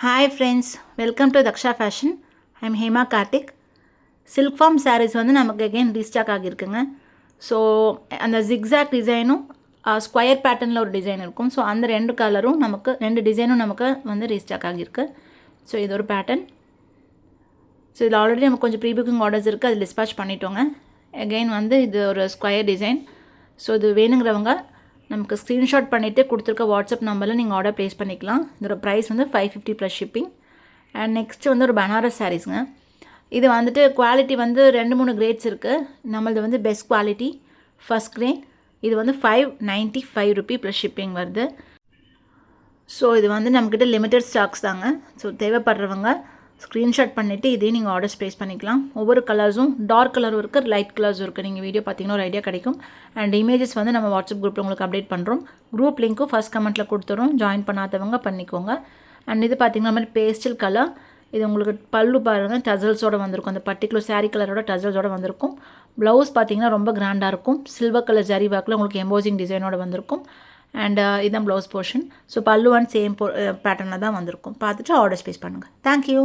Hi friends, welcome to Daksha Fashion. I am Hema Karthik. Silk form sarees வந்து நமக்கு again restock ஆகியிருக்குங்க. So அந்த zigzag டிசைனும் square பேட்டர்னில் ஒரு டிசைன் இருக்கும். ஸோ அந்த ரெண்டு கலரும் நமக்கு ரெண்டு டிசைனும் நமக்கு வந்து ரீஸ்டாக் ஆகியிருக்கு. ஸோ இது ஒரு பேட்டர்ன். ஸோ இதில் ஆல்ரெடி நமக்கு கொஞ்சம் ப்ரீ புக்கிங் ஆர்டர்ஸ் இருக்குது, அது டிஸ்பேச் பண்ணிட்டோங்க. அகெயின் வந்து இது ஒரு ஸ்கொயர் டிசைன். ஸோ இது வேணுங்கிறவங்க நமக்கு ஸ்க்ரீன்ஷாட் பண்ணிவிட்டு கொடுத்துருக்க வாட்ஸ்அப் நம்பரில் நீங்கள் ஆர்டர் ப்ளேஸ் பண்ணிக்கலாம். இதோட ப்ரைஸ் வந்து 550 ப்ளஸ் ஷிப்பிங். அண்ட் நெக்ஸ்ட்டு வந்து ஒரு பனாரஸ் சாரீஸுங்க. இது வந்துட்டு குவாலிட்டி வந்து 2-3 கிரேட்ஸ் இருக்குது. நம்மளது வந்து பெஸ்ட் குவாலிட்டி ஃபஸ்ட் கிரேட். இது வந்து 595 ரூபி ப்ளஸ் ஷிப்பிங் வருது. ஸோ இது வந்து நம்மக்கிட்ட லிமிட்டட் ஸ்டாக்ஸ் தாங்க. ஸோ தேவைப்படுறவங்க ஸ்க்ரீன்ஷாட் பண்ணிவிட்டு இதையும் நீங்கள் ஆர்டர்ஸ் ப்ளேஸ் பண்ணிக்கலாம். ஒவ்வொரு கலர்ஸும் டார்க் கலரும் இருக்குது, லைட் கலர்ஸும் இருக்குது. நீங்கள் வீடியோ பார்த்தீங்கன்னா ஒரு ஐடியா கிடைக்கும். அண்ட் இமேஜஸ் வந்து நம்ம வாட்ஸ்அப் குரூப்பில் உங்களுக்கு அப்டேட் பண்ணுறோம். குரூப் லிங்க்கும் ஃபஸ்ட் கமெண்ட்டில் கொடுத்துறோம். ஜாயின் பண்ணாதவங்க பண்ணிக்கோங்க. அண்ட் இது பார்த்திங்கன்னா மாதிரி பேஸ்டல் கலர். இது உங்களுக்கு பல்லு பாருங்கள் டசல்ஸோடு வந்திருக்கும். அந்த பர்டிகுலர் சாரீ கலரோட டசல்ஸோடு வந்திருக்கும். ப்ளவுஸ் பார்த்திங்கன்னா ரொம்ப கிராண்டாக இருக்கும். சில்வர் கலர் ஜரி ஒர்க்கில் உங்களுக்கு எம்போசிங் டிசைனோடு வந்திருக்கும். அண்ட் இதுதான் ப்ளவுஸ் போர்ஷன். ஸோ பல்லு அண்ட் சேம் பேட்டர்னில் தான் வந்திருக்கும். பார்த்துட்டு ஆர்டர்ஸ் ப்ளேஸ் பண்ணுங்கள். தேங்க்யூ.